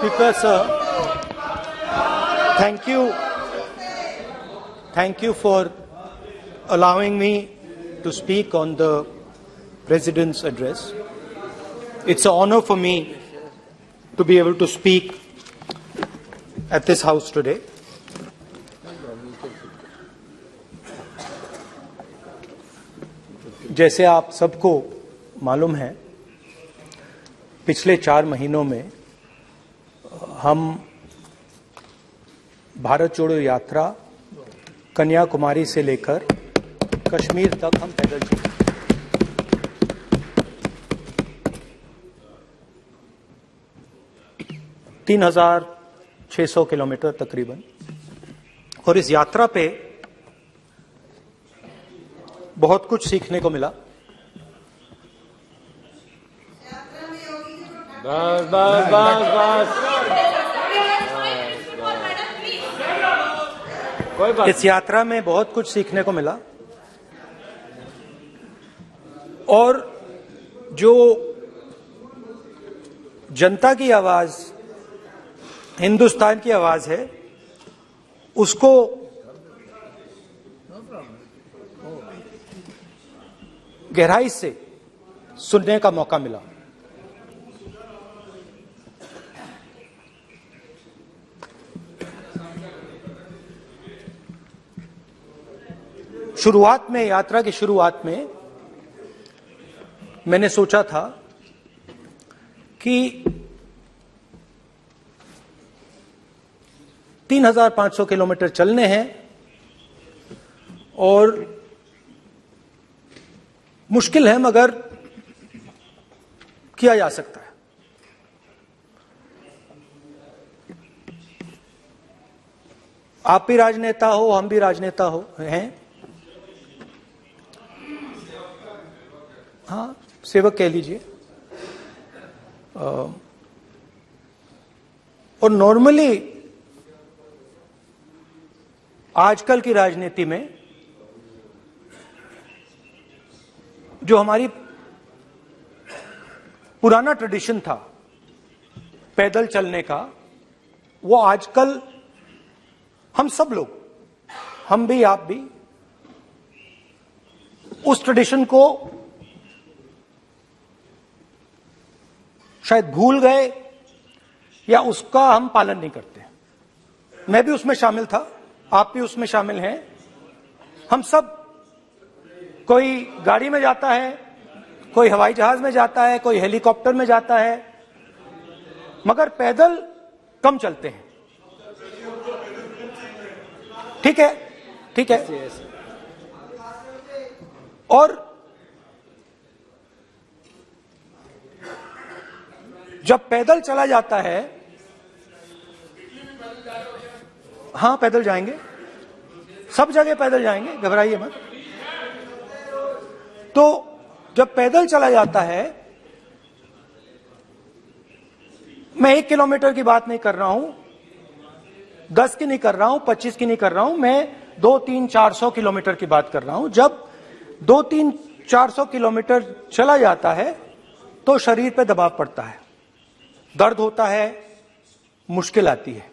Speaker, sir, thank you for allowing me to speak on the President's address. It's an honor for me to be able to speak at this House today. जैसे आप सबको मालूम है, पिछले 4 महीनों में हम भारत जोड़ो यात्रा कन्याकुमारी से लेकर कश्मीर तक हम पैदल चले। तीन 3,600 किलोमीटर तकरीबन। और इस यात्रा पे बहुत कुछ सीखने को मिला। बस बस बस बस कोई बात। इस यात्रा में बहुत कुछ सीखने को मिला और जो जनता की आवाज, हिंदुस्तान की आवाज है, उसको गहराई से सुनने का मौका मिला। शुरुआत में, यात्रा की शुरुआत में मैंने सोचा था कि 3,500 किलोमीटर चलने हैं और मुश्किल है मगर किया जा सकता है। आप भी राजनेता हो, हम भी राजनेता हैं। हाँ, सेवक कह लीजिए। और नॉर्मली आजकल की राजनीति में जो हमारी पुराना ट्रेडिशन था पैदल चलने का, वो आजकल हम सब लोग, हम भी आप भी, उस ट्रेडिशन को शायद भूल गए या उसका हम पालन नहीं करते। मैं भी उसमें शामिल था, आप भी उसमें शामिल हैं। हम सब, कोई गाड़ी में जाता है, कोई हवाई जहाज में जाता है, कोई हेलीकॉप्टर में जाता है, मगर पैदल कम चलते हैं। ठीक है, ठीक है। और जब पैदल चला जाता है, हाँ पैदल जाएंगे, सब जगह पैदल जाएंगे, घबराइए मत। तो जब पैदल चला जाता है, मैं 1 किलोमीटर की बात नहीं कर रहा हूं, 10 की नहीं कर रहा हूं, 25 की नहीं कर रहा हूं, मैं 200-400 किलोमीटर की बात कर रहा हूं। जब 200-400 किलोमीटर चला जाता है तो शरीर पे दबाव पड़ता है, दर्द होता है, मुश्किल आती है।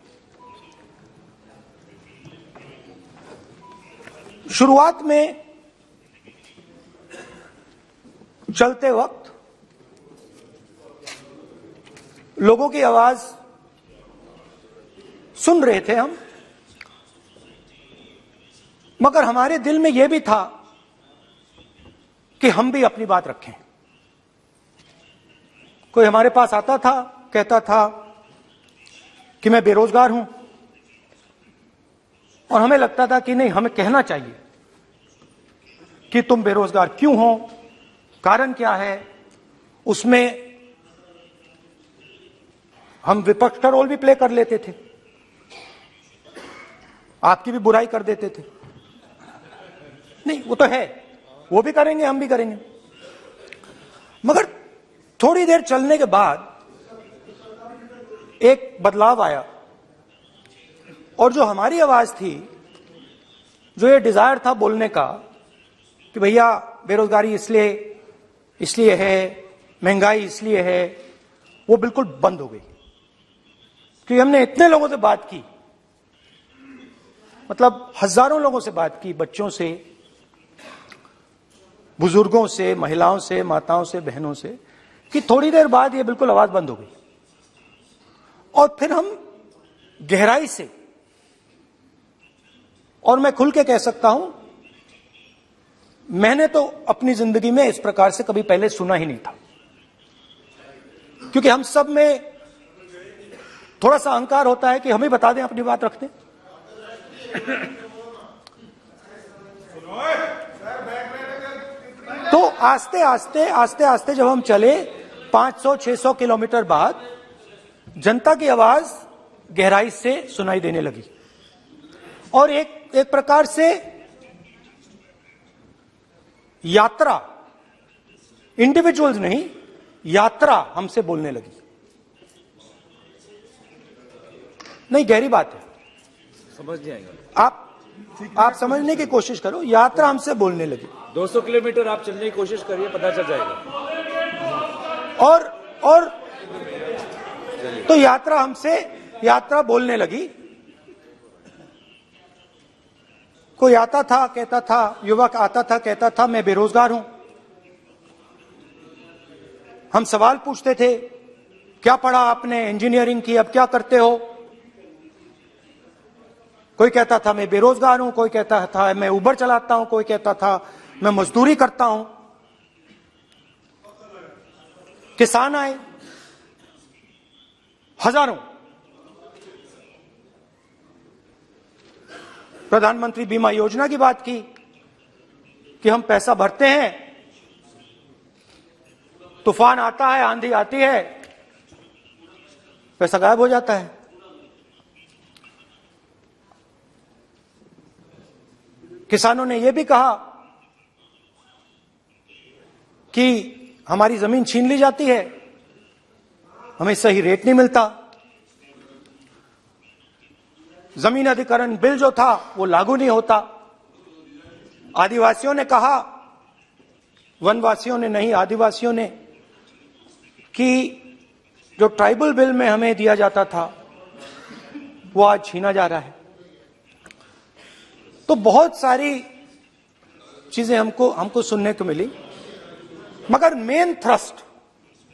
शुरुआत में चलते वक्त लोगों की आवाज सुन रहे थे हम, मगर हमारे दिल में यह भी था कि हम भी अपनी बात रखें। कोई हमारे पास आता था, कहता था कि मैं बेरोजगार हूं, और हमें लगता था कि नहीं, हमें कहना चाहिए कि तुम बेरोजगार क्यों हो, कारण क्या है। उसमें हम विपक्ष का रोल भी प्ले कर लेते थे, आपकी भी बुराई कर देते थे। नहीं, वो तो है, वो भी करेंगे, हम भी करेंगे। मगर थोड़ी देर चलने के बाद एक बदलाव आया, और जो हमारी आवाज थी, जो ये डिजायर था बोलने का कि भैया बेरोजगारी इसलिए है, महंगाई इसलिए है, वो बिल्कुल बंद हो गई। कि हमने इतने लोगों से बात की, मतलब हजारों लोगों से बात की, बच्चों से, बुजुर्गों से, महिलाओं से, माताओं से, बहनों से, कि थोड़ी देर बाद ये बिल्कुल आवाज बंद हो गई। और फिर हम गहराई से, और मैं खुल के कह सकता हूं, मैंने तो अपनी जिंदगी में इस प्रकार से कभी पहले सुना ही नहीं था, क्योंकि हम सब में थोड़ा सा अहंकार होता है कि हम ही बता दें, अपनी बात रख दें। तो आस्ते आस्ते जब हम चले 500-600 किलोमीटर बाद, जनता की आवाज गहराई से सुनाई देने लगी, और एक प्रकार से यात्रा, इंडिविजुअल्स नहीं, यात्रा हमसे बोलने लगी। नहीं, गहरी बात है, समझ नहीं आएगा। आप समझने की कोशिश करो। यात्रा हमसे बोलने लगी। 200 किलोमीटर आप चलने की कोशिश करिए, पता चल जाएगा। और तो यात्रा बोलने लगी। कोई आता था, कहता था, युवक आता था, कहता था मैं बेरोजगार हूं। हम सवाल पूछते थे, क्या पढ़ा आपने? इंजीनियरिंग की, अब क्या करते हो? कोई कहता था मैं बेरोजगार हूं, कोई कहता था मैं उबर चलाता हूं, कोई कहता था मैं मजदूरी करता हूं। किसान आए हजारों। प्रधानमंत्री बीमा योजना की बात की कि हम पैसा भरते हैं, तूफान आता है, आंधी आती है, पैसा गायब हो जाता है। किसानों ने यह भी कहा कि हमारी जमीन छीन ली जाती है, हमें सही रेट नहीं मिलता। जमीन अधिग्रहण बिल जो था वो लागू नहीं होता। आदिवासियों ने कहा, वनवासियों ने नहीं, आदिवासियों ने, कि जो ट्राइबल बिल में हमें दिया जाता था वो आज छीना जा रहा है। तो बहुत सारी चीजें हमको सुनने को मिली, मगर मेन थ्रस्ट,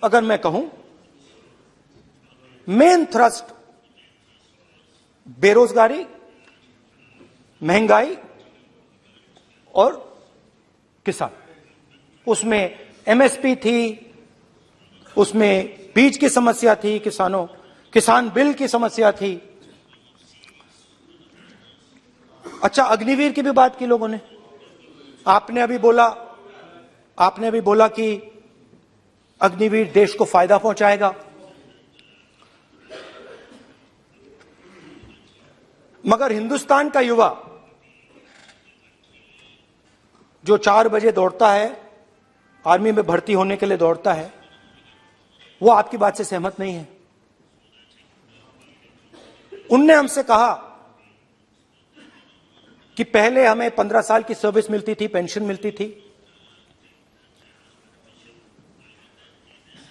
अगर मैं कहूं, मेन थ्रस्ट बेरोजगारी, महंगाई और किसान। उसमें एमएसपी थी, उसमें बीज की समस्या थी, किसान बिल की समस्या थी। अच्छा, अग्निवीर की भी बात की लोगों ने। आपने अभी बोला कि अग्निवीर देश को फायदा पहुंचाएगा। मगर हिंदुस्तान का युवा जो 4 बजे दौड़ता है, आर्मी में भर्ती होने के लिए दौड़ता है, वो आपकी बात से सहमत नहीं है। उनने हमसे कहा कि पहले हमें 15 साल की सर्विस मिलती थी, पेंशन मिलती थी,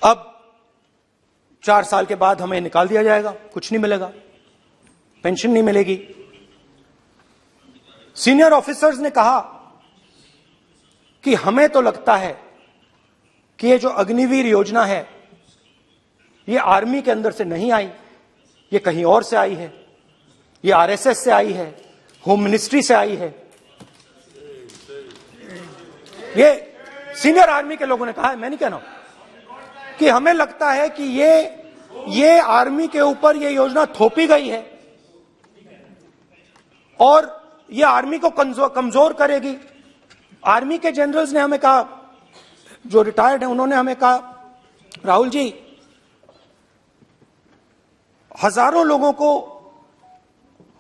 अब 4 साल के बाद हमें निकाल दिया जाएगा, कुछ नहीं मिलेगा, पेंशन नहीं मिलेगी। सीनियर ऑफिसर्स ने कहा कि हमें तो लगता है कि ये जो अग्निवीर योजना है ये आर्मी के अंदर से नहीं आई, ये कहीं और से आई है, ये आरएसएस से आई है, होम मिनिस्ट्री से आई है। ये सीनियर आर्मी के लोगों ने कहा है, मैं नहीं कह रहा हूं, कि हमें लगता है कि ये आर्मी के ऊपर ये योजना थोपी गई है और ये आर्मी को कमजोर करेगी। आर्मी के जनरल्स ने हमें कहा, जो रिटायर्ड हैं, उन्होंने हमें कहा, राहुल जी, हजारों लोगों को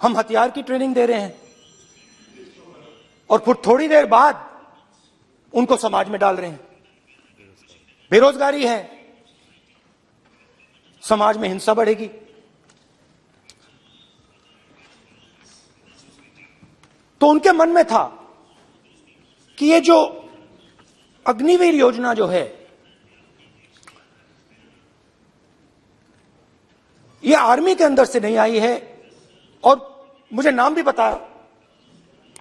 हम हथियार की ट्रेनिंग दे रहे हैं और फिर थोड़ी देर बाद उनको समाज में डाल रहे हैं। बेरोजगारी है, समाज में हिंसा बढ़ेगी। तो उनके मन में था कि ये जो अग्निवीर योजना जो है, ये आर्मी के अंदर से नहीं आई है। और मुझे नाम भी बताया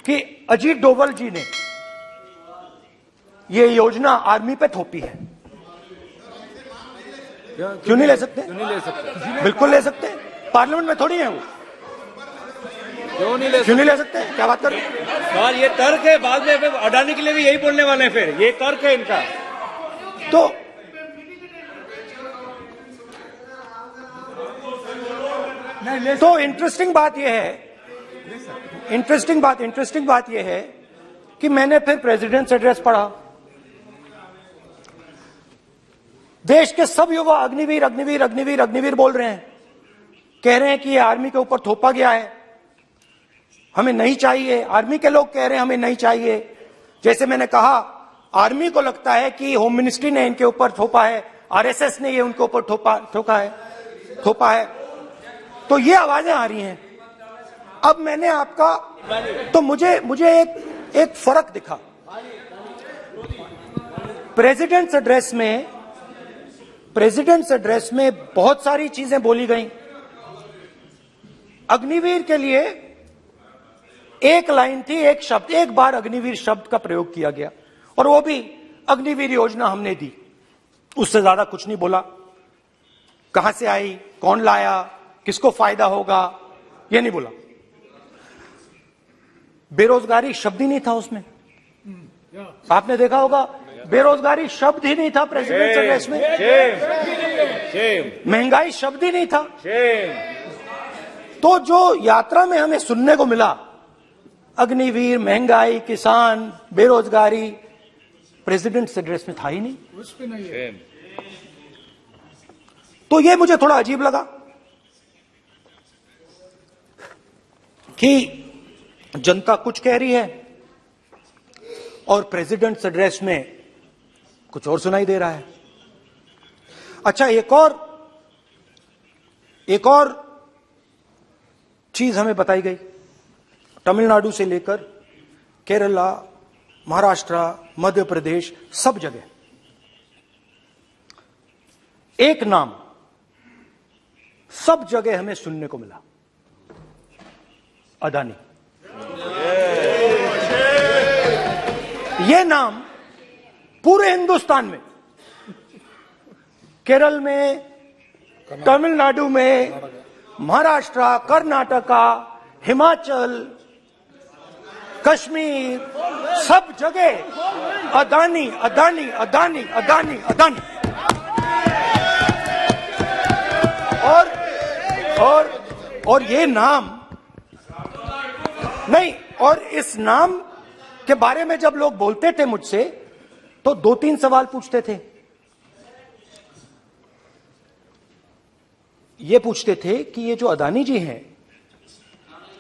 कि अजीत डोभाल जी ने ये योजना आर्मी पे थोपी है। क्यों नहीं ले सकते? क्यों नहीं ले सकते? बिल्कुल ले सकते हैं, पार्लियामेंट में थोड़ी है वो। क्यों नहीं ले क्यों नहीं ले सकते? क्या बात कर रहे हैं? सर ये तर्क है, बाद में अडानी के लिए भी यही बोलने वाले हैं, फिर ये तर्क है इनका। तो इंटरेस्टिंग बात यह है, इंटरेस्टिंग बात यह है कि मैंने फिर प्रेसिडेंट्स एड्रेस पढ़ा। देश के सब युवा अग्निवीर अग्निवीर अग्निवीर अग्निवीर बोल रहे हैं, कह रहे हैं कि ये आर्मी के ऊपर थोपा गया है, हमें नहीं चाहिए। आर्मी के लोग कह रहे हैं हमें नहीं चाहिए। जैसे मैंने कहा, आर्मी को लगता है कि होम मिनिस्ट्री ने इनके ऊपर थोपा है, आरएसएस ने ये उनके ऊपर थोपा है। तो ये आवाजें आ रही हैं। अब मैंने आपका, तो मुझे एक फर्क दिखा प्रेसिडेंट्स एड्रेस में बहुत सारी चीजें बोली गई। अग्निवीर के लिए एक लाइन थी, एक शब्द, एक बार अग्निवीर शब्द का प्रयोग किया गया, और वो भी अग्निवीर योजना हमने दी, उससे ज्यादा कुछ नहीं बोला। कहां से आई, कौन लाया, किसको फायदा होगा, ये नहीं बोला। बेरोजगारी शब्द ही नहीं था उसमें। आपने देखा होगा, बेरोजगारी शब्द ही नहीं था प्रेसिडेंट एड्रेस में। महंगाई शब्द ही नहीं था। तो जो यात्रा में हमें सुनने को मिला, अग्निवीर, महंगाई, किसान, बेरोजगारी, प्रेसिडेंट एड्रेस में था ही नहीं। तो ये मुझे थोड़ा अजीब लगा कि जनता कुछ कह रही है और प्रेसिडेंट्स एड्रेस में कुछ और सुनाई दे रहा है। अच्छा, एक और चीज हमें बताई गई। तमिलनाडु से लेकर केरला, महाराष्ट्र, मध्य प्रदेश, सब जगह एक नाम सब जगह हमें सुनने को मिला, अदानी। यह नाम पूरे हिंदुस्तान में, केरल में, तमिलनाडु में, महाराष्ट्र, कर्नाटका, हिमाचल, कश्मीर, सब जगह अदानी अदानी अदानी अदानी अदानी। और ये नाम नहीं, और इस नाम के बारे में जब लोग बोलते थे मुझसे, तो 2-3 सवाल पूछते थे। ये पूछते थे कि ये जो अदानी जी हैं,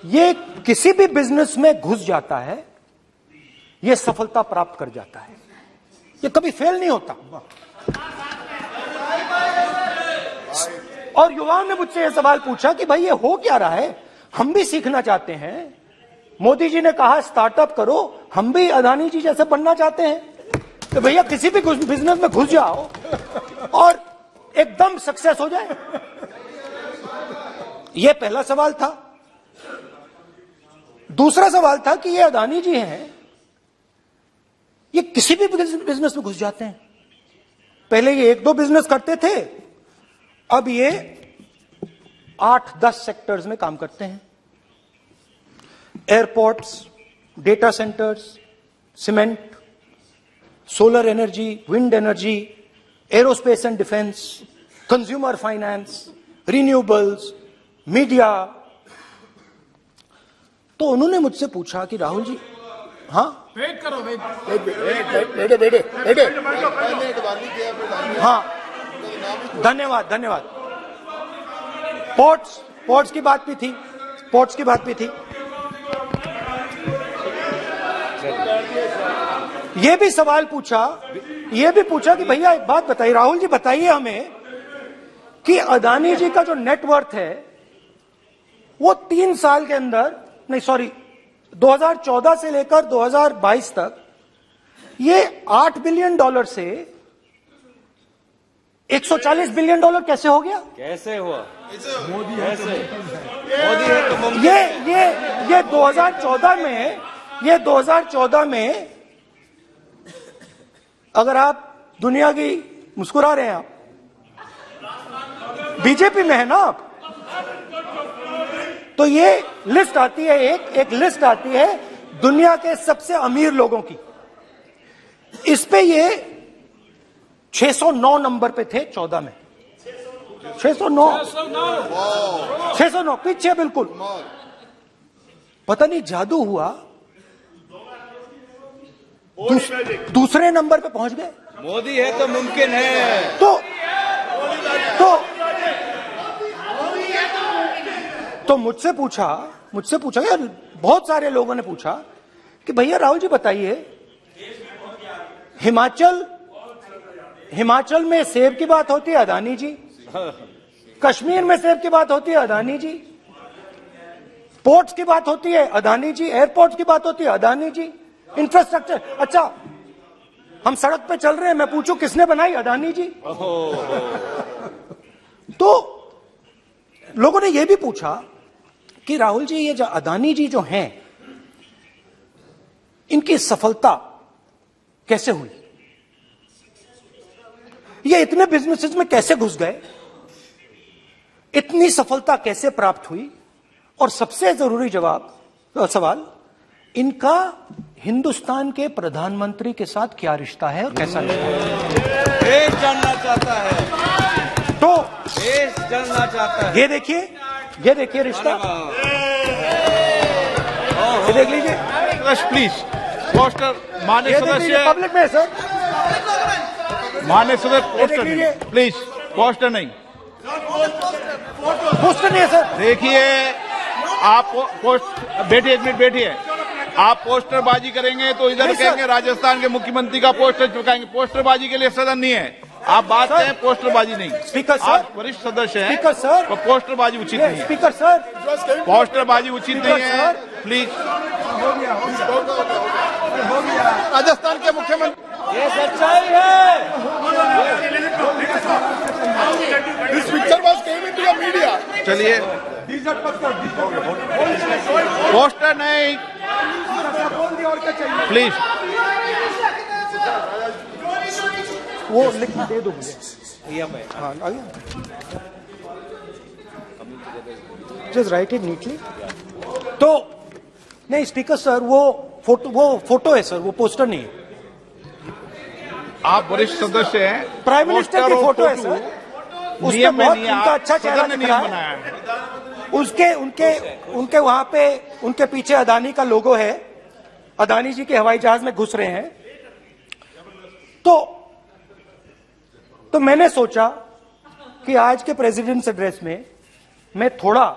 ये किसी भी बिजनेस में घुस जाता है, ये सफलता प्राप्त कर जाता है, ये कभी फेल नहीं होता। और युवाओं ने मुझसे यह सवाल पूछा कि भाई ये हो क्या रहा है, हम भी सीखना चाहते हैं। मोदी जी ने कहा स्टार्टअप करो, हम भी अदानी जी जैसे बनना चाहते हैं। तो भैया किसी भी बिजनेस में घुस जाओ और एकदम सक्सेस हो जाए। यह पहला सवाल था। दूसरा सवाल था कि ये अदानी जी हैं, ये किसी भी बिजनेस में घुस जाते हैं। पहले ये 1-2 बिजनेस करते थे, अब ये 8-10 सेक्टर्स में काम करते हैं। Airports, data centres, cement, solar energy, wind energy, aerospace and defence, consumer finance, renewables, media. तो उन्होंने मुझसे पूछा कि राहुल जी, हाँ वेट करो, बेटे हाँ, धन्यवाद। पोर्ट्स की बात भी थी। ये भी सवाल पूछा कि भैया एक बात बताइए, राहुल जी बताइए हमें कि अदानी जी का जो नेटवर्थ है वो 3 साल के अंदर, 2014 से लेकर 2022 तक ये $8 बिलियन से 140 बिलियन डॉलर कैसे हो गया? कैसे हुआ? मोदी कैसे? मोदी है तो मुमकिन ये 2014 में अगर आप दुनिया की मुस्कुरा रहे हैं, आप बीजेपी में है ना आप, तो ये लिस्ट आती है, एक लिस्ट आती है दुनिया के सबसे अमीर लोगों की। इस पे ये 609 नंबर पे थे 14 में। 609 पीछे बिल्कुल। पता नहीं जादू हुआ, दूसरे नंबर पे पहुंच गए। मोदी है तो मुमकिन है। तो मुझसे पूछा यार, बहुत सारे लोगों ने पूछा कि भैया राहुल जी बताइए, हिमाचल में सेब की बात होती है अदानी जी, कश्मीर में सेब की बात होती है अदानी जी, पोर्ट्स की बात होती है अदानी जी, एयरपोर्ट्स की बात होती है अदानी जी, इंफ्रास्ट्रक्चर। अच्छा, हम सड़क पे चल रहे हैं, मैं पूछूं किसने बनाई? अदानी जी। तो लोगों ने यह भी पूछा कि राहुल जी, ये जो अदानी जी जो हैं, इनकी सफलता कैसे हुई? ये इतने बिजनेसेस में कैसे घुस गए? इतनी सफलता कैसे प्राप्त हुई? और सबसे जरूरी सवाल, इनका हिंदुस्तान के प्रधानमंत्री के साथ क्या रिश्ता है और कैसा रिश्ता है? देश जानना चाहता है, तो देश जानना चाहता है। ये देखिए रिश्ता, ये देख लीजिए प्लीज। पोस्टर माननीय सदस्य, पब्लिक में सर, माननीय सदस्य पोस्टर लीजिए। नहीं, प्लीज पोस्टर नहीं। पोस्टर नहीं है सर। देखिए आप बैठिए, एक मिनट बैठिए। आप पोस्टरबाजी करेंगे तो इधर नहीं, कहेंगे राजस्थान के मुख्यमंत्री का पोस्टर चिपकाएंगे। पोस्टरबाजी के लिए सदन नहीं है। आप बात सर, करें, पोस्टरबाजी नहीं। स्पीकर सर, आप वरिष्ठ सदस्य हैं, स्पीकर सर, तो पोस्टरबाजी उचित नहीं है। स्पीकर सर, पोस्टरबाजी उचित नहीं है, प्लीज। राजस्थान के मुख्यमंत्री, ये सच्चाई है। This picture was came into the media. चलिए, पोस्टर नहीं, प्लीज। वो लिख दे दो मुझे। हाँ, आ गया। Just right it neatly. तो नहीं स्पीकर सर, वो फोटो है सर, वो पोस्टर नहीं है। आप वरिष्ठ सदस्य हैं, प्राइम मिनिस्टर की फोटो है सर, उसमें नियम में बहुत नहीं है। उनका अच्छा चेहरा सदन ने दिख रहा नियम है। बनाया है। उनके वहां पे उनके पीछे अदानी का लोगो है, अदानी जी के हवाई जहाज में घुस रहे हैं। तो मैंने सोचा कि आज के प्रेसिडेंट्स एड्रेस में मैं थोड़ा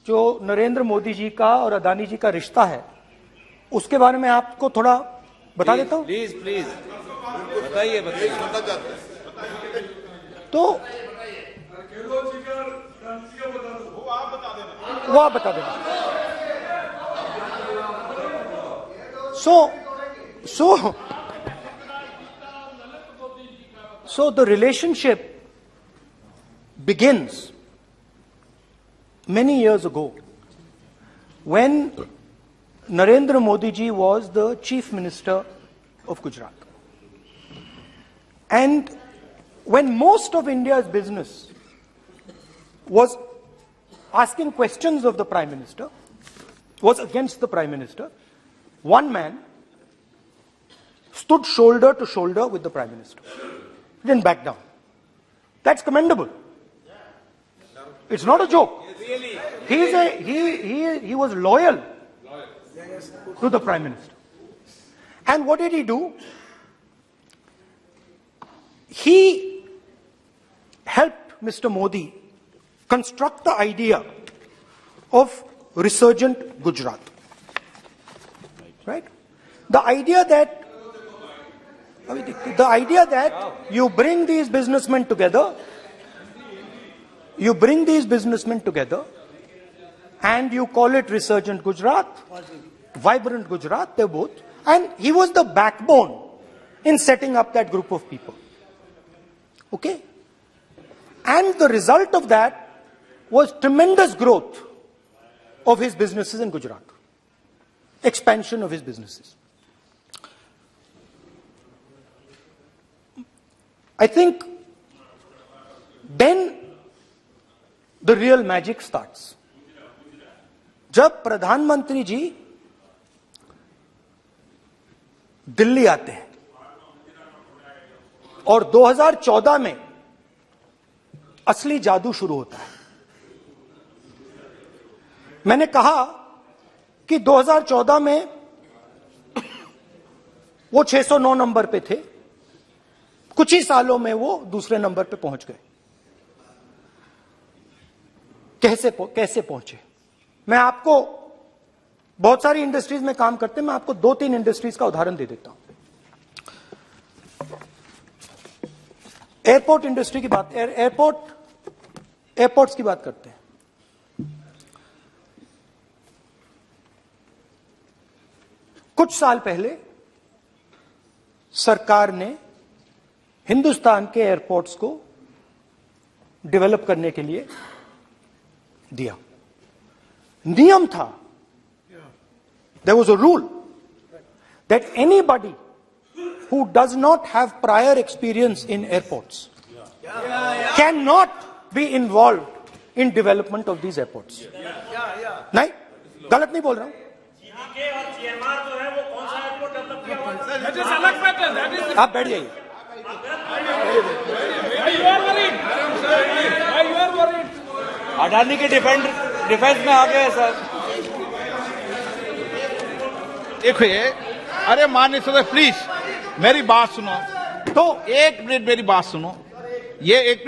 जो नरेंद्र मोदी जी का और अदानी जी का रिश्ता है उसके बारे में आपको थोड़ा बता देता हूं। प्लीज बताइए। तो वो आप बता देना। So the relationship begins many years ago when Narendra Modi ji was the Chief Minister of Gujarat. And when most of India's business was asking questions of the Prime Minister, was against the Prime Minister, one man stood shoulder to shoulder with the Prime Minister. He didn't back down. That's commendable. It's not a joke. He was loyal to the Prime Minister. And what did he do? He helped Mr. Modi construct the idea of resurgent Gujarat. Right? The idea that you bring these businessmen together, and you call it Resurgent Gujarat, Vibrant Gujarat, they're both. And he was the backbone in setting up that group of people. Okay? And the result of that was tremendous growth of his businesses in Gujarat. Expansion of his businesses. I think then the real magic starts. जब प्रधानमंत्री जी दिल्ली आते हैं और 2014 में असली जादू शुरू होता है। मैंने कहा कि 2014 में वो 609 नंबर पे थे, कुछ ही सालों में वो दूसरे नंबर पे पहुंच गए। कैसे पहुंचे? मैं आपको, बहुत सारी इंडस्ट्रीज में काम करते हैं, मैं आपको 2-3 इंडस्ट्रीज का उदाहरण दे देता हूं। एयरपोर्ट इंडस्ट्री की बात, एयरपोर्ट्स की बात करते हैं। कुछ साल पहले सरकार ने हिंदुस्तान के एयरपोर्ट्स को डेवलप करने के लिए दिया। नियम था, there was a rule that anybody who does not have prior experience in airports cannot be involved in development of these airports. नहीं, गलत नहीं बोल रहा हूं। आप बैठ जाइए। अडानी के डिफेंस में आ गए सर। देखिए, अरे माननीय सदस्य प्लीज मेरी बात सुनो। तो 1 मिनट मेरी बात सुनो। ये एक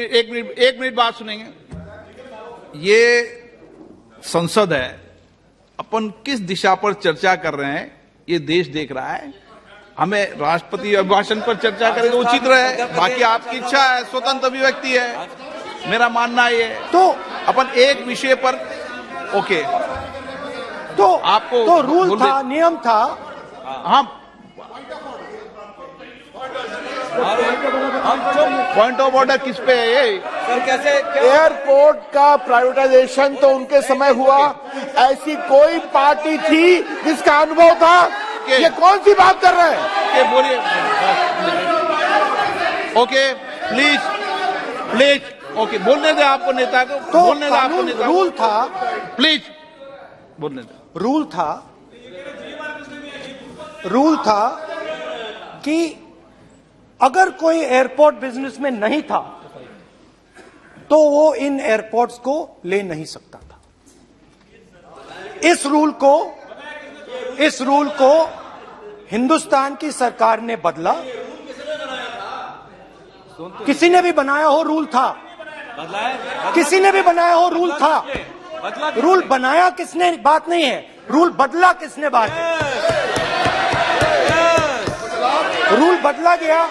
मिनट बात सुनेंगे। ये संसद है, अपन किस दिशा पर चर्चा कर रहे हैं ये देश देख रहा है। हमें राष्ट्रपति अभिभाषण पर चर्चा करें तो उचित रहे, बाकी आपकी इच्छा है, स्वतंत्र अभिव्यक्ति है। मेरा मानना ये है तो अपन एक विषय पर ओके तो आपको तो रूल था, नियम था। हम पॉइंट ऑफ ऑर्डर किस पे है ये? सर कैसे एयरपोर्ट का प्राइवेटाइजेशन तो उनके समय हुआ, ऐसी कोई पार्टी थी जिसका अनुभव था? ये कौन सी बात कर रहे हैं? बोलिए। ओके प्लीज ओके, बोलने दे आपको नेता को, तो बोलने दे आपको नेता को। रूल था, प्लीज बोलने दे। रूल था कि अगर कोई एयरपोर्ट बिजनेस में नहीं था तो वो इन एयरपोर्ट्स को ले नहीं सकता था। इस रूल को हिंदुस्तान की सरकार ने बदला। किसी ने भी बनाया हो रूल था, किसी ने भी बनाया हो रूल था। रूल बनाया किसने बात नहीं है, रूल बदला किसने बात है। रूल बदला गया,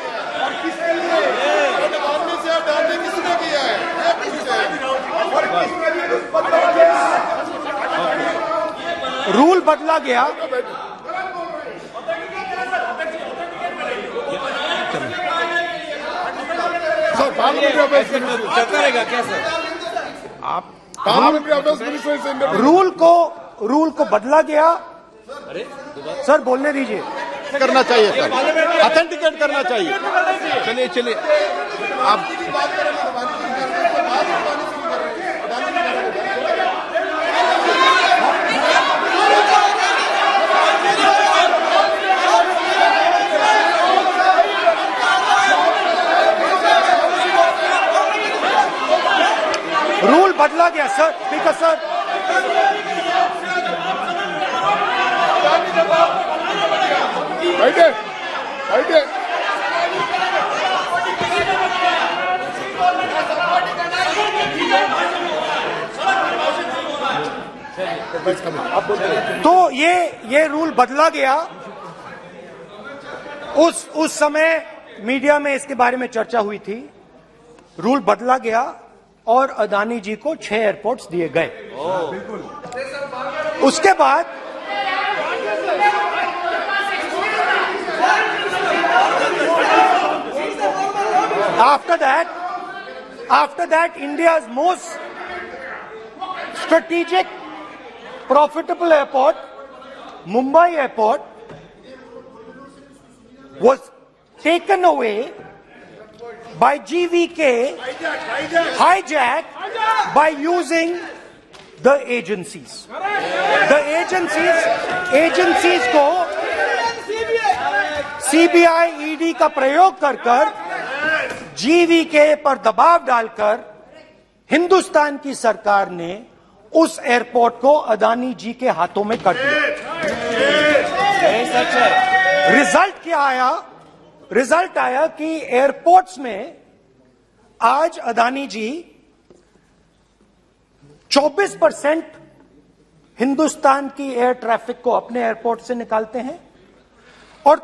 रूल बदला गया। चलता रहेगा क्या सर? रूल को बदला गया। सर बोलने दीजिए। करना चाहिए सर, ऑथेंटिकेट करना चाहिए। चलिए आप रूल बदला गया सर, स्पीकर सर। बैठे तो ये रूल बदला गया। उस समय मीडिया में इसके बारे में चर्चा हुई थी। रूल बदला गया और अदानी जी को 6 एयरपोर्ट्स दिए गए। उसके बाद after that After that, India's most strategic, profitable airport, Mumbai Airport, was taken away by GVK, hijacked by using the agencies. The agencies को CBI, ED का प्रयोग कर GVK पर दबाव डालकर हिंदुस्तान की सरकार ने उस एयरपोर्ट को अदानी जी के हाथों में कर दिया। सच है। रिजल्ट क्या आया? रिजल्ट आया कि एयरपोर्ट्स में आज अदानी जी 24% हिंदुस्तान की एयर ट्रैफिक को अपने एयरपोर्ट से निकालते हैं और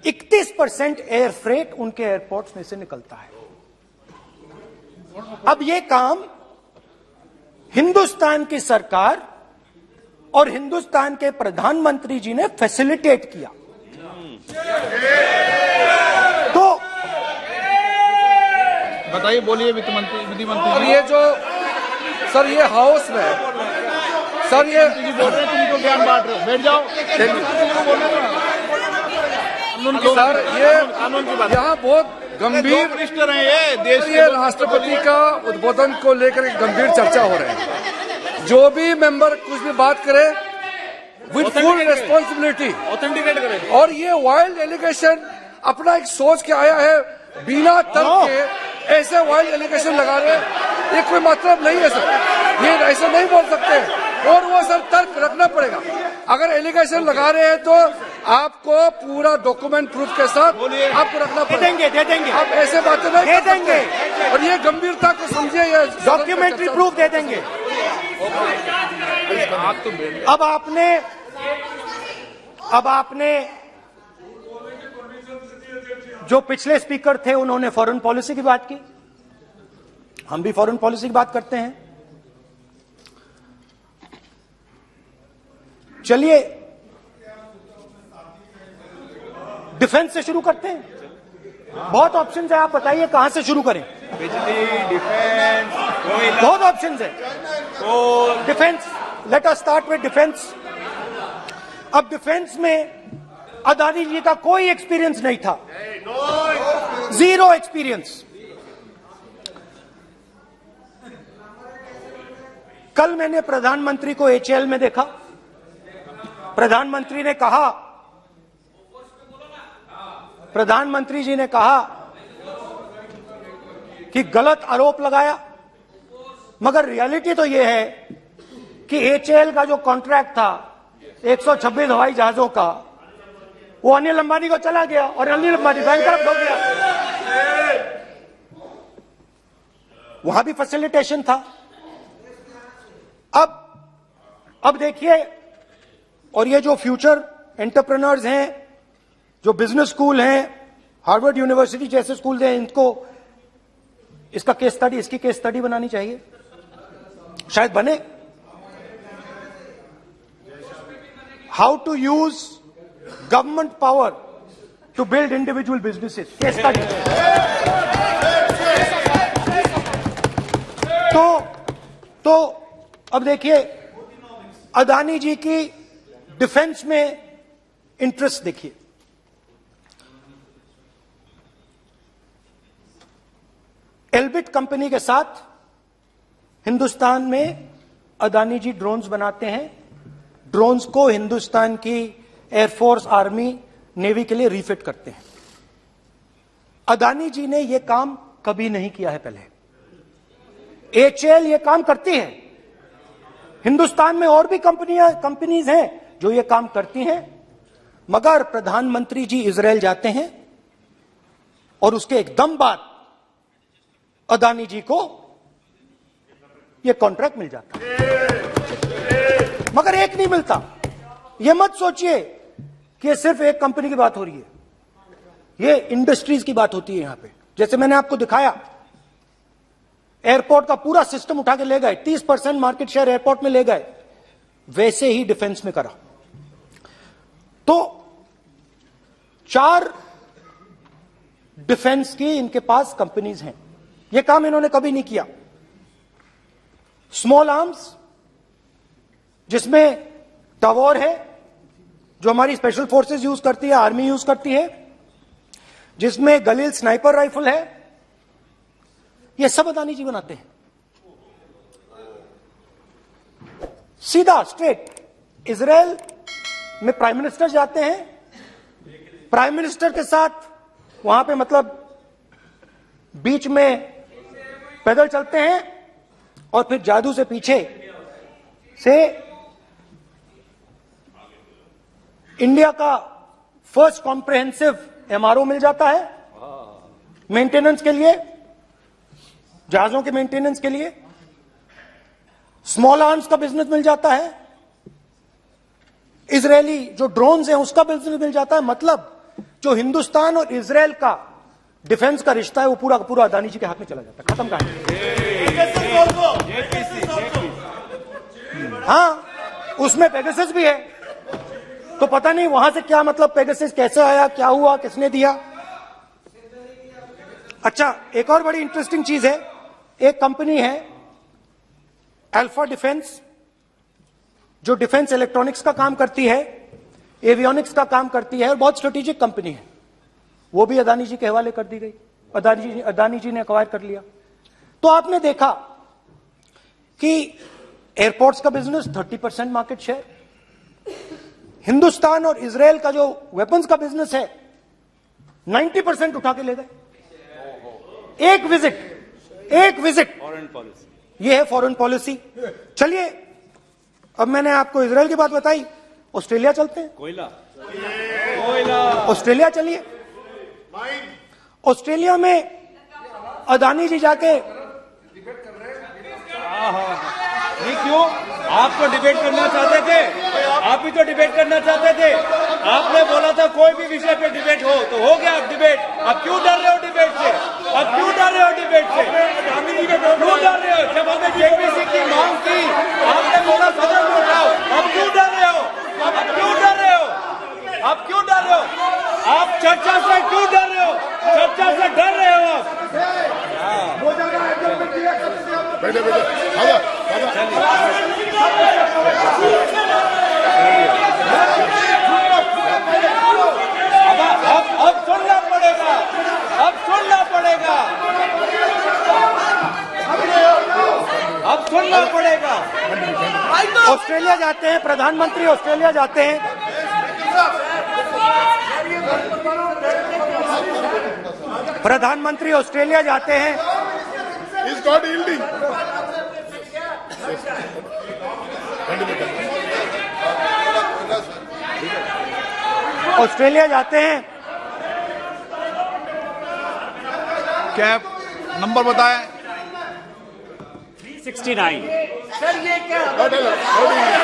31% एयर फ्रेट उनके एयरपोर्ट्स में से निकलता है। अब यह काम हिंदुस्तान की सरकार और हिंदुस्तान के प्रधानमंत्री जी ने फैसिलिटेट किया। तो बताइए, बोलिए वित्त मंत्री, विधि मंत्री। और ये जो सर ये हाउस में सर ये बोल रहे हैं, तुम तो ज्ञान बांट रहे हो, बैठ जाओ। सर ये यहाँ बहुत गंभीर मिनिस्टर हैं ये देश ये राष्ट्रपति का उद्बोधन को लेकर एक गंभीर चर्चा हो रही है। जो भी मेंबर कुछ भी बात करे विद फुल रिस्पॉन्सिबिलिटी ऑथेंटिकेट करें। और ये वाइल्ड एलिगेशन अपना एक सोच के आया है, बिना तर्क के ऐसे वाइल्ड एलिगेशन लगा रहे, ये कोई मतलब नहीं है सर, ये ऐसे नहीं बोल सकते। और वो सर तर्क रखना पड़ेगा। अगर एलिगेशन लगा रहे हैं तो आपको पूरा डॉक्यूमेंट प्रूफ के साथ आपको रखना पड़ेगा। दे देंगे आप ऐसे बातें नहीं दे देंगे और ये गंभीरता को समझिए। ये डॉक्यूमेंट्री प्रूफ दे देंगे। अब आपने जो पिछले स्पीकर थे उन्होंने फॉरेन पॉलिसी की बात की, हम भी फॉरेन पॉलिसी की बात करते हैं। चलिए डिफेंस से शुरू करते हैं। बहुत ऑप्शंस है, आप बताइए कहां से शुरू करें। बिजली, डिफेंस, बहुत ऑप्शंस है। Defence, let us start with defence. अब डिफेंस में अदानी जी का कोई एक्सपीरियंस नहीं था, जीरो एक्सपीरियंस। कल मैंने प्रधानमंत्री को HAL में देखा। प्रधानमंत्री जी ने कहा कि गलत आरोप लगाया, मगर रियलिटी तो यह है कि HAL का जो कॉन्ट्रैक्ट था 126 हवाई जहाजों का, वो अनिल अंबानी को चला गया और अनिल अंबानी बैंकरप्ट हो गया। वहां भी फैसिलिटेशन था। अब देखिए, और ये जो फ्यूचर एंटरप्रेन्योर्स हैं, जो बिजनेस स्कूल हैं, हार्वर्ड यूनिवर्सिटी जैसे स्कूल हैं, इनको इसका केस स्टडी, इसकी केस स्टडी बनानी चाहिए, शायद बने। How to use government power to build individual businesses, case study. तो अब देखिए, अदानी जी की डिफेंस में इंटरेस्ट देखिए। एल्बिट कंपनी के साथ हिंदुस्तान में अदानी जी ड्रोन्स बनाते हैं। ड्रोन्स को हिंदुस्तान की एयरफोर्स, आर्मी, नेवी के लिए रिफिट करते हैं। अदानी जी ने यह काम कभी नहीं किया है पहले। HAL ये काम करती है। हिंदुस्तान में और भी कंपनीज हैं जो ये काम करती हैं, मगर प्रधानमंत्री जी इजराइल जाते हैं और उसके एकदम बाद अदानी जी को ये कॉन्ट्रैक्ट मिल जाता है, मगर एक नहीं मिलता। ये मत सोचिए कि ये सिर्फ एक कंपनी की बात हो रही है, ये इंडस्ट्रीज की बात होती है यहां पे। जैसे मैंने आपको दिखाया, एयरपोर्ट का पूरा सिस्टम उठा के ले गए, 30% मार्केट शेयर एयरपोर्ट में ले गए, वैसे ही डिफेंस में करा। तो 4 डिफेंस की इनके पास कंपनीज हैं। यह काम इन्होंने कभी नहीं किया। स्मॉल आर्म्स, जिसमें टवॉर है जो हमारी स्पेशल फोर्सेस यूज करती है, आर्मी यूज करती है, जिसमें गलील स्नाइपर राइफल है, ये सब अदानी जी बनाते हैं। सीधा स्ट्रेट इजराइल में प्राइम मिनिस्टर जाते हैं, प्राइम मिनिस्टर के साथ वहां पे मतलब बीच में पैदल चलते हैं और फिर जादू से पीछे से इंडिया का फर्स्ट कॉम्प्रिहेंसिव एमआरओ मिल जाता है मेंटेनेंस के लिए, जहाजों के मेंटेनेंस के लिए। स्मॉल आर्म्स का बिजनेस मिल जाता है, इजरायली जो ड्रोन्स हैं उसका बिजनेस मिल जाता है। मतलब जो हिंदुस्तान और इजराइल का डिफेंस का रिश्ता है वो पूरा का पूरा अदानी जी के हाथ में चला जाता है। खत्म कहानी। हाँ, उसमें पेगासस भी है, तो पता नहीं वहां से क्या मतलब पेगासस कैसे आया, क्या हुआ, किसने दिया। अच्छा, एक और बड़ी इंटरेस्टिंग चीज है, एक कंपनी है अल्फा डिफेंस, जो डिफेंस इलेक्ट्रॉनिक्स का काम करती है, एवियोनिक्स का काम करती है और बहुत स्ट्रेटेजिक कंपनी है, वो भी अदानी जी के हवाले कर दी गई। अदानी जी ने एक्वायर कर लिया। तो आपने देखा कि एयरपोर्ट्स का बिजनेस 30% मार्केट शेयर, हिंदुस्तान और इजराइल का जो वेपन्स का बिजनेस है 90% उठा के ले गए। एक विजिट फॉरेन पॉलिसी, ये है फॉरेन पॉलिसी। चलिए, अब मैंने आपको इजराइल की बात बताई, ऑस्ट्रेलिया चलते हैं। कोयला ऑस्ट्रेलिया चलिए। ऑस्ट्रेलिया में अदानी जी जाके, नहीं क्यों? आप तो डिबेट करना चाहते थे, आप भी तो डिबेट करना चाहते थे। आपने बोला था कोई भी विषय पे डिबेट हो, तो हो गया डिबेट। अब क्यों डर रहे हो डिबेट से? अब क्यों डर रहे हो डिबेट से? क्यों डर रहे हो? जब हमने जेपीसी की मांग की, आपने बोला सदन में उठाओ। अब क्यों डर रहे हो? अब क्यों डर रहे हो? अब क्यों डर रहे हो? आप चर्चा से क्यों डर रहे हो? चर्चा से डर रहे हो आप? बैठे अब सुनना पड़ेगा, अब सुनना पड़ेगा, अब सुनना पड़ेगा। ऑस्ट्रेलिया जाते हैं, प्रधानमंत्री ऑस्ट्रेलिया जाते हैं। प्रधानमंत्री ऑस्ट्रेलिया जाते हैं। He's not yielding. ऑस्ट्रेलिया जाते हैं। क्या नंबर बताएं? 369। Not allowed. Not yielding.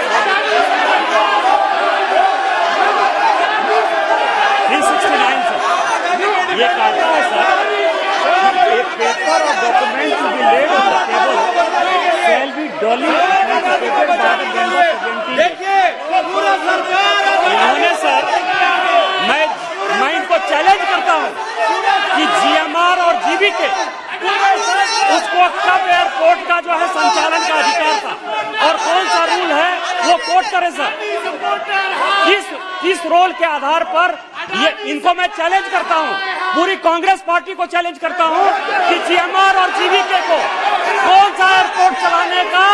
ये कहता है सर, एक पेपर और document to be laid on the table shall be duly authenticated by the member presenting. देखिए, पूरा सरकार इन्होंने सर, मैं इनको चैलेंज करता हूं कि जीएमआर और जीबीके उसको कब एयरपोर्ट का जो है संचालन का अधिकार था और कौन सा रूल है वो कोट करे सर। किस रोल के आधार पर ये इनको मैं चैलेंज करता हूं, पूरी कांग्रेस पार्टी को चैलेंज करता हूं कि जीएमआर और जीबीके को कौन सा एयरपोर्ट चलाने का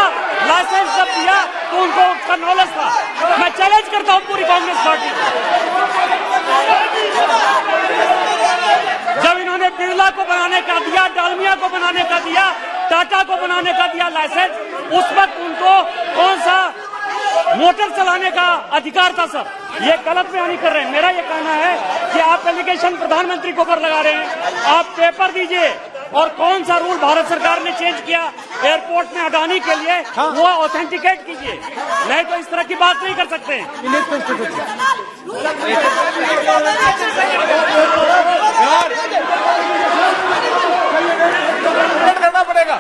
लाइसेंस जब दिया तो उनको उसका नॉलेज था। मैं चैलेंज करता हूं पूरी कांग्रेस पार्टी को। जब इन्होंने बिरला को बनाने का दिया, डालमिया को बनाने का दिया, टाटा को बनाने का दिया लाइसेंस, उस वक्त उनको कौन सा मोटर चलाने का अधिकार था सर? ये गलत बयानी कर रहे हैं। मेरा ये कहना है कि आप एलिगेशन प्रधानमंत्री को ऊपर लगा रहे हैं, आप पेपर दीजिए और कौन सा रूल भारत सरकार ने चेंज किया एयरपोर्ट में अडानी के लिए वो ऑथेंटिकेट कीजिए, नहीं तो इस तरह की बात नहीं कर सकते हैं। करना पड़ेगा,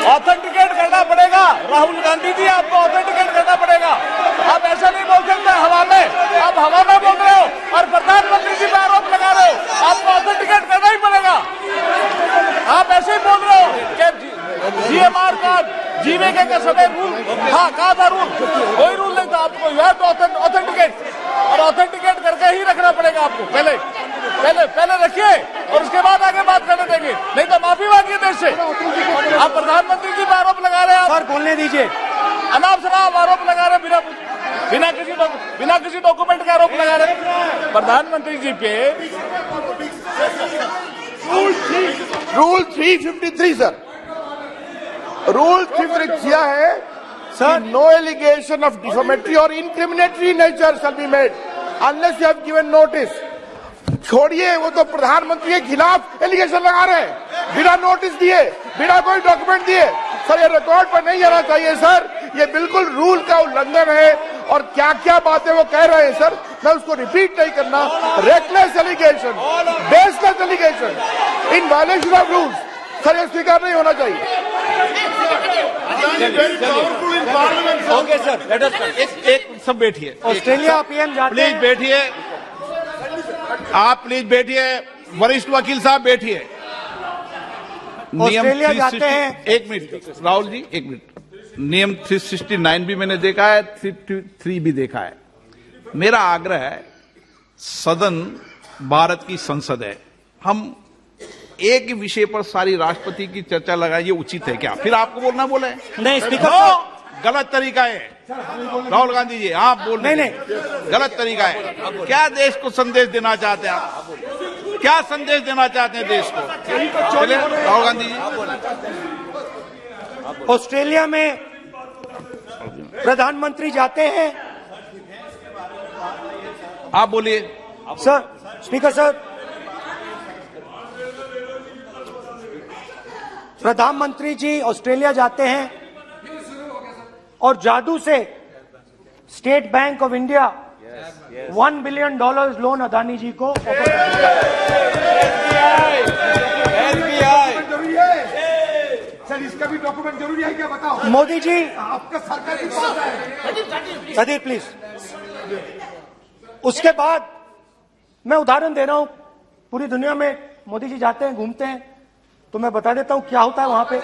ऑथेंटिकेट करना पड़ेगा। राहुल गांधी जी, आपको ऑथेंटिकेट करना पड़ेगा। आप ऐसा नहीं बोल सकते हवा में, आप हवा में बोल रहे हो और प्रधानमंत्री जी पे आरोप लगा रहे हो। आपको ऑथेंटिकेट करना ही पड़ेगा। बीमे के समय रूल हाँ कहा था रूल, कोई रूल नहीं था आपको। यू हैव टू ऑथेंटिकेट, और ऑथेंटिकेट करके ही रखना पड़ेगा आपको। पहले रखिए और उसके बाद आगे बात करने देंगे, नहीं तो माफी मांगिए देश से। आप प्रधानमंत्री जी पर आरोप लगा रहे हैं, सर बोलने दीजिए। अनाप शनाप आरोप लगा रहे हैं, बिना किसी डॉक्यूमेंट के आरोप लगा रहे हैं प्रधानमंत्री जी पे। रूल 353 सर, रूल 353 किया है sir, no allegation of defamatory और incriminatory nature shall be made unless you have given notice. छोड़िए, वो तो प्रधानमंत्री के खिलाफ एलिगेशन लगा रहे हैं बिना नोटिस दिए, बिना कोई डॉक्यूमेंट दिए। सर ये रिकॉर्ड पर नहीं आना चाहिए सर, ये बिल्कुल रूल का उल्लंघन है। और क्या क्या बातें वो कह रहे हैं सर, मैं उसको रिपीट नहीं करना। Reckless allegation, baseless allegation, in violation of rules, sir ये स्वीकार नहीं होना चाहिए। ओके सर, लेट अस एक सब बैठिए, ऑस्ट्रेलिया पीएम जाते प्लीज हैं। बैठिए, आप प्लीज बैठिए, वरिष्ठ वकील साहब बैठिए। ऑस्ट्रेलिया जाते हैं। एक मिनट राहुल जी, एक मिनट। नियम 369 भी मैंने देखा है, 333 भी देखा है। मेरा आग्रह है, सदन भारत की संसद है, हम एक ही विषय पर सारी राष्ट्रपति की चर्चा लगाए, ये उचित है क्या? फिर आपको बोलना बोले नहीं स्पीकर गलत तरीका है। राहुल गांधी जी आप बोल रहे हैं गलत तरीका है। क्या देश को संदेश देना चाहते हैं आप? क्या संदेश देना चाहते हैं देश को? चलिए राहुल गांधी जी। ऑस्ट्रेलिया में प्रधानमंत्री जाते हैं। आप बोलिए सर, स्पीकर सर, प्रधानमंत्री जी ऑस्ट्रेलिया जाते हैं और जादू से State Bank of India $1 billion loan Adani ji को ऑफर कर दिया। सर इसका भी डॉक्यूमेंट जरूरी है क्या, बताओ? मोदी जी, आपका सरकार की पास है। Sadyr please. उसके बाद मैं उदाहरण दे रहा हूं, पूरी दुनिया में मोदी जी जाते हैं, घूमते हैं, तो मैं बता देता हूं क्या होता है वहां पे।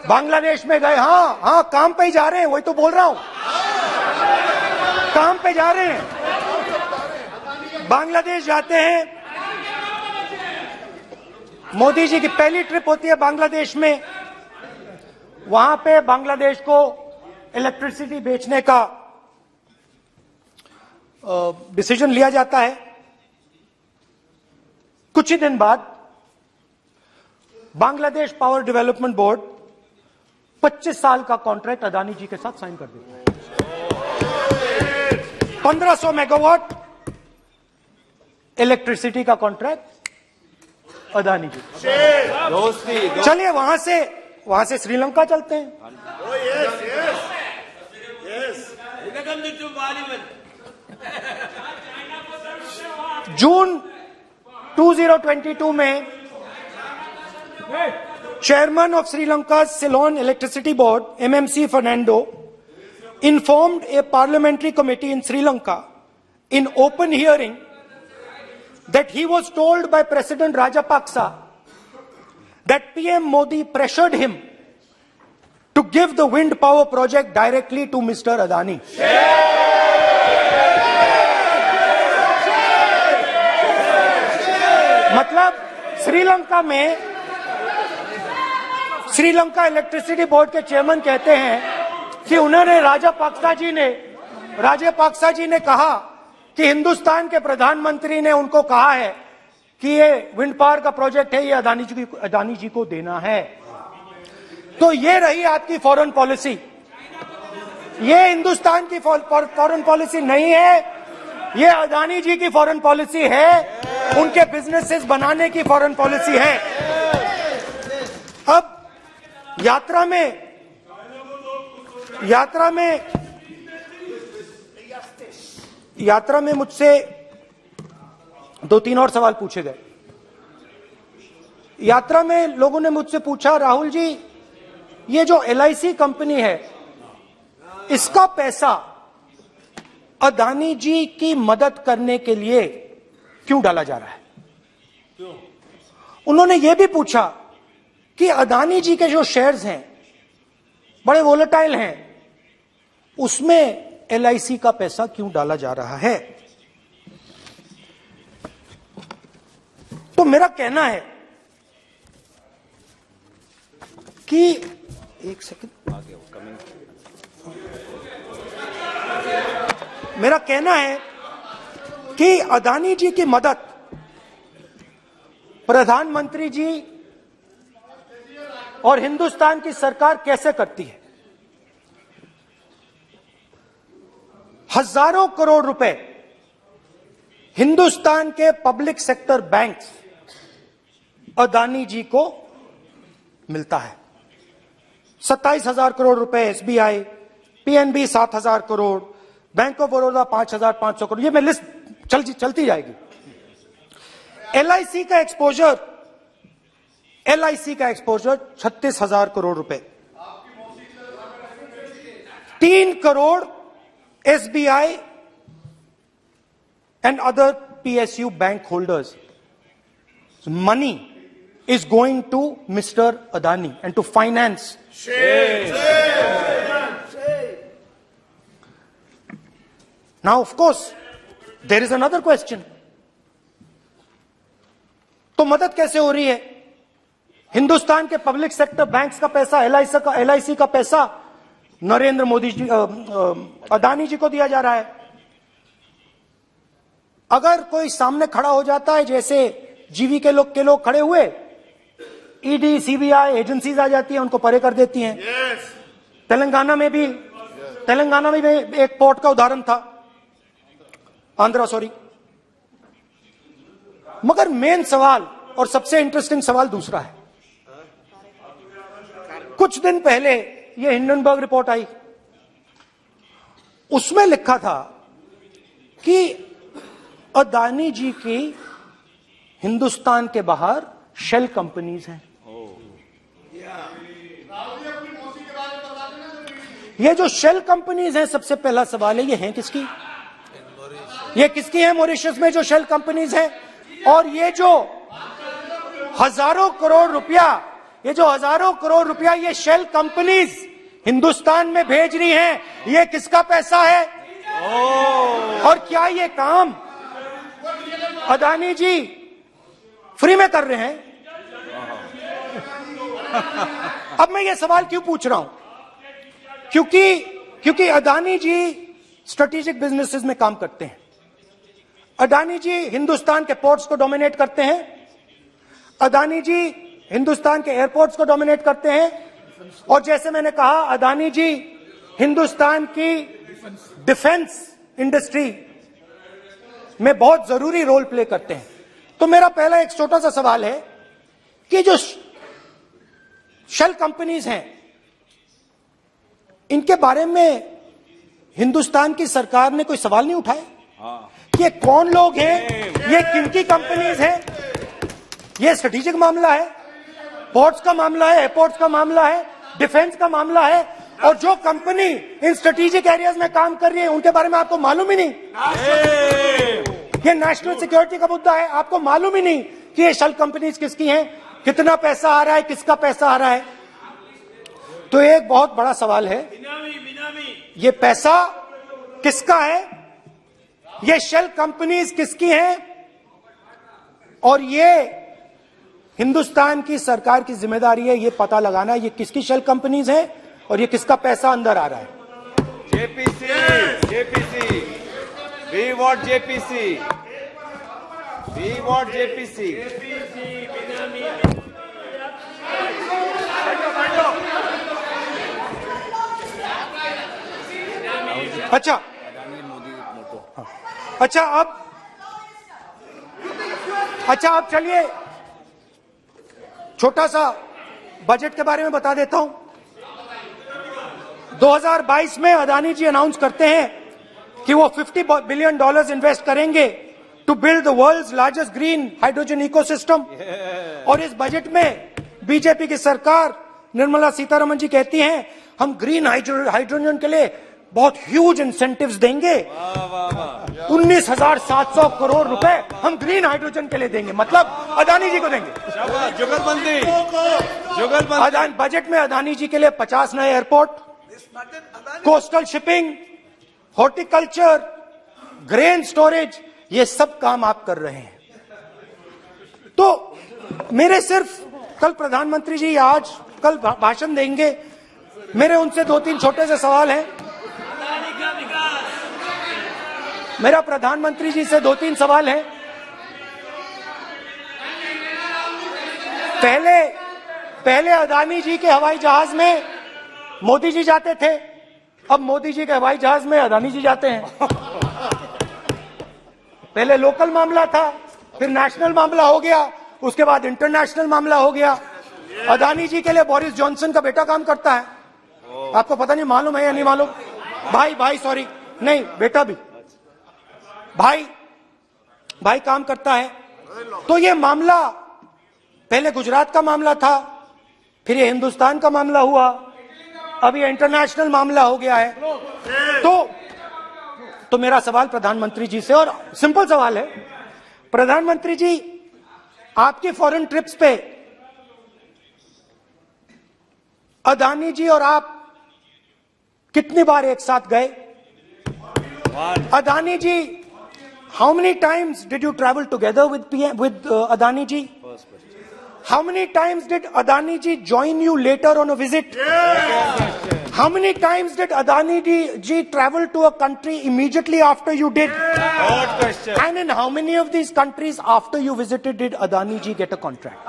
बांग्लादेश में गए, हाँ काम पे ही जा रहे हैं, वही तो बोल रहा हूं, काम पे जा रहे हैं। बांग्लादेश जाते हैं, मोदी जी की पहली ट्रिप होती है बांग्लादेश में। वहां पे बांग्लादेश को इलेक्ट्रिसिटी बेचने का डिसीजन लिया जाता है। कुछ ही दिन बाद बांग्लादेश पावर डेवलपमेंट बोर्ड 25 साल का कॉन्ट्रैक्ट अदानी जी के साथ साइन कर देता है। 1500 मेगावाट इलेक्ट्रिसिटी का कॉन्ट्रैक्ट अदानी जी। चलिए वहां से श्रीलंका चलते हैं। जून 2022 में Chairman of Sri Lanka's Ceylon Electricity Board, MMC Fernando, informed a parliamentary committee in Sri Lanka in open hearing that he was told by President Rajapaksa that PM Modi pressured him to give the wind power project directly to Mr. Adani. मतलब Sri Lanka electricity board के chairman कहते हैं कि उन्होंने राजापाक्सा जी ने कहा कि हिंदुस्तान के प्रधानमंत्री ने उनको कहा है कि ये विंड पावर का प्रोजेक्ट है, ये अदानी जी को देना है। तो ये रही आपकी फॉरेन पॉलिसी। ये हिंदुस्तान की फॉरेन पॉलिसी नहीं है, ये अदानी जी की फॉरेन पॉलिसी है, उनके बिजनेसेस बनाने की फॉरेन पॉलिसी है। अब यात्रा में मुझसे 2-3 और सवाल पूछे गए। यात्रा में लोगों ने मुझसे पूछा, राहुल जी ये जो LIC कंपनी है इसका पैसा अदानी जी की मदद करने के लिए क्यों डाला जा रहा है? उन्होंने यह भी पूछा कि अदानी जी के जो शेयर्स हैं बड़े वोलेटाइल हैं, उसमें LIC का पैसा क्यों डाला जा रहा है? तो मेरा कहना है कि एक सेकंड, मेरा कहना है कि अदानी जी की मदद प्रधानमंत्री जी और हिंदुस्तान की सरकार कैसे करती है? हजारों करोड़ रुपए हिंदुस्तान के public sector banks Adani ji को मिलता है। 27,000 करोड़ रुपए SBI, PNB 7,000 crore, bank of Baroda 5,500 crore, ये मैं लिस्ट चलती जाएगी। LIC का एक्सपोजर 36,000 करोड़ रुपए, 3 crore SBI and other PSU bank holders. Money is going to Mr. Adani and to finance. Now, of course, there is another question. तो मदद कैसे हो रही है? हिंदुस्तान के पब्लिक सेक्टर बैंक्स का पैसा, LIC का पैसा नरेंद्र मोदी जी, अदानी जी को दिया जा रहा है। अगर कोई सामने खड़ा हो जाता है, जैसे जीवी के लोग खड़े हुए, ED, CBI एजेंसीज आ जाती है, उनको परे कर देती हैं। तेलंगाना में भी एक पोर्ट का उदाहरण था, आंध्रा, सॉरी। मगर मेन सवाल और सबसे इंटरेस्टिंग सवाल दूसरा है। कुछ दिन पहले ये हिंडनबर्ग रिपोर्ट आई, उसमें लिखा था कि अदानी जी की हिंदुस्तान के बाहर शेल कंपनीज हैं। ये जो शेल कंपनीज हैं, सबसे पहला सवाल है, ये हैं किसकी? ये किसकी है मॉरिशस में जो शेल कंपनीज हैं? और ये जो हजारों करोड़ रुपया ये शेल कंपनीज हिंदुस्तान में भेज रही हैं, ये किसका पैसा है? और क्या ये काम अदानी जी फ्री में कर रहे हैं? अब मैं ये सवाल क्यों पूछ रहा हूं? क्योंकि अदानी जी स्ट्रेटेजिक बिजनेसेस में काम करते हैं। अदानी जी हिंदुस्तान के पोर्ट्स को डोमिनेट करते हैं, अदानी जी हिंदुस्तान के एयरपोर्ट्स को डोमिनेट करते हैं, और जैसे मैंने कहा, अदानी जी हिंदुस्तान की डिफेंस इंडस्ट्री में बहुत जरूरी रोल प्ले करते हैं। तो मेरा पहला एक छोटा सा सवाल है कि जो शेल कंपनीज हैं, इनके बारे में हिंदुस्तान की सरकार ने कोई सवाल नहीं उठाया? ये कौन लोग हैं, ये किनकी कंपनीज हैं? ये स्ट्रेटेजिक मामला है, पोर्ट्स का मामला है, एयरपोर्ट्स का मामला है, डिफेंस का मामला है, और जो कंपनी इन स्ट्रेटेजिक एरियाज में काम कर रही है, उनके बारे में आपको मालूम ही नहीं। ये नेशनल सिक्योरिटी का मुद्दा है, आपको मालूम ही नहीं कि ये शेल कंपनीज किसकी हैं, कितना पैसा आ रहा है, किसका पैसा आ रहा है। तो एक बहुत बड़ा सवाल है, ये पैसा किसका है, ये शेल कंपनीज किसकी हैं, और ये हिंदुस्तान की सरकार की जिम्मेदारी है ये पता लगाना ये किसकी शेल कंपनीज हैं और ये किसका पैसा अंदर आ रहा है। JPC, we want JPC. अच्छा अब चलिए छोटा सा बजट के बारे में बता देता हूं। 2022 में अदानी जी अनाउंस करते हैं कि वो $50 बिलियन इन्वेस्ट करेंगे to build the world's largest green hydrogen ecosystem. और इस बजट में बीजेपी की सरकार निर्मला सीतारमण जी कहती हैं हम ग्रीन हाइड्रोजन के लिए बहुत ह्यूज इंसेंटिव्स देंगे। 19,700 करोड़ रुपए हम ग्रीन हाइड्रोजन के लिए देंगे, मतलब अदानी जी को देंगे। जुगलबंदी बजट में अदानी जी के लिए 50 नए airport, coastal shipping, horticulture, grain storage, ये सब काम आप कर रहे हैं। तो मेरे सिर्फ कल प्रधानमंत्री जी कल भाषण देंगे, मेरे उनसे 2-3 छोटे से सवाल हैं। मेरा प्रधानमंत्री जी से 2-3 सवाल हैं। पहले अदानी जी के हवाई जहाज में मोदी जी जाते थे, अब मोदी जी के हवाई जहाज में अदानी जी जाते हैं। पहले लोकल मामला था, फिर नेशनल मामला हो गया, उसके बाद इंटरनेशनल मामला हो गया। अदानी जी के लिए बोरिस जॉनसन का बेटा काम करता है, आपको पता नहीं मालूम है या नहीं मालूम? भाई सॉरी, नहीं बेटा भी, भाई काम करता है। तो ये मामला पहले गुजरात का मामला था, फिर ये हिंदुस्तान का मामला हुआ, अब ये इंटरनेशनल मामला हो गया है। तो मेरा सवाल प्रधानमंत्री जी से, और सिंपल सवाल है, प्रधानमंत्री जी आपकी फॉरेन ट्रिप्स पे अदानी जी और आप कितनी बार एक साथ गए? Adani ji, how many times did you travel together with Adani ji? How many times did Adani ji join you later on a visit? How many times did Adani ji travel to a country immediately after you did? Good question. And in how many of these countries after you visited did Adani ji get a contract?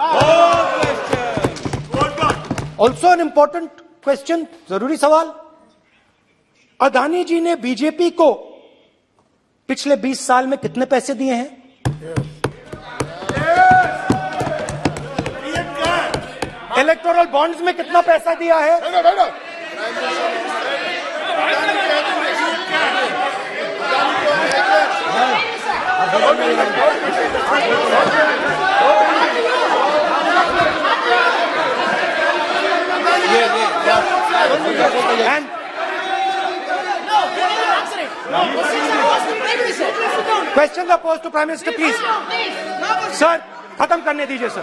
Good question. Also an important question, जरूरी सवाल, अदानी जी ने BJP को पिछले 20 साल में कितने पैसे दिए हैं? इलेक्टोरल बॉन्ड्स में कितना पैसा दिया है? And questions are posed to Prime Minister, please. Sir, खत्म करने दीजिए सर।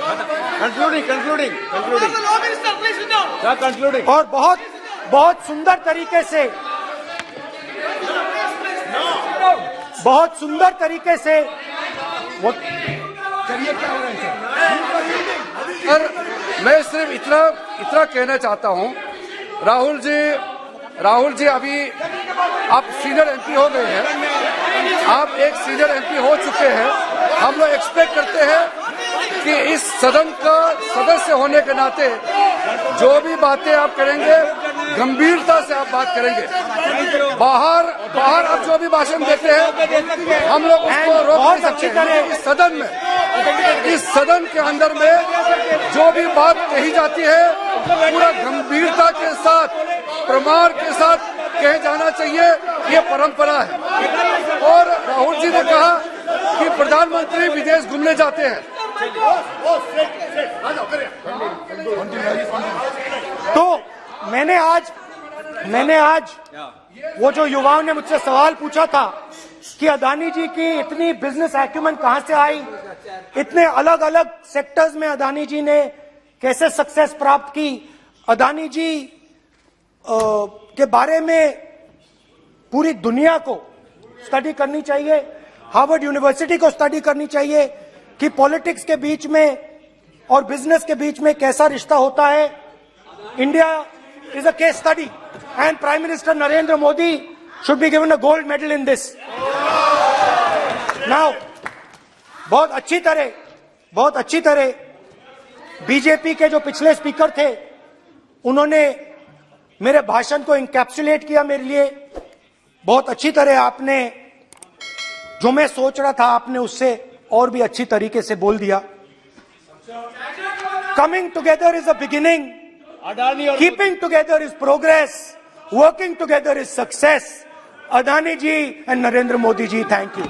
Concluding. Sir, concluding. और बहुत सुंदर तरीके से, बहुत सुंदर तरीके से वो चलिए, क्या हो रहा है सर? मैं सिर्फ इतना कहना चाहता हूं, राहुल जी अभी आप सीनियर एमपी हो गए हैं, आप एक सीनियर एमपी हो चुके हैं। हम लोग एक्सपेक्ट करते हैं कि इस सदन का सदस्य होने के नाते जो भी बातें आप करेंगे, गंभीरता से आप बात करेंगे। बाहर आप जो भी भाषण देते हैं हम लोग उसको रोक नहीं सकते हैं। इस सदन के अंदर में जो भी बात कही जाती है पूरा गंभीरता के साथ, प्रमाण के साथ कहे जाना चाहिए, ये परंपरा है। और राहुल जी ने कहा कि प्रधानमंत्री विदेश घूमने जाते हैं, तो मैंने आज वो जो युवाओं ने मुझसे सवाल पूछा था कि अदानी जी की इतनी बिजनेस एक्यूमेंट कहां से आई, इतने अलग अलग सेक्टर्स में अदानी जी ने कैसे सक्सेस प्राप्त की, अदानी जी के बारे में पूरी दुनिया को स्टडी करनी चाहिए, हार्वर्ड यूनिवर्सिटी को स्टडी करनी चाहिए कि पॉलिटिक्स के बीच में और बिजनेस के बीच में कैसा रिश्ता होता है। India is a case study and prime minister Narendra Modi should be given a gold medal in this. Now बहुत अच्छी तरह बीजेपी के जो पिछले स्पीकर थे उन्होंने मेरे भाषण को इंकैप्सुलेट किया मेरे लिए बहुत अच्छी तरह। आपने जो मैं सोच रहा था आपने उससे और भी अच्छी तरीके से बोल दिया। Coming together is a beginning, keeping together is progress, working together is success. Adani ji and Narendra Modi ji, thank you.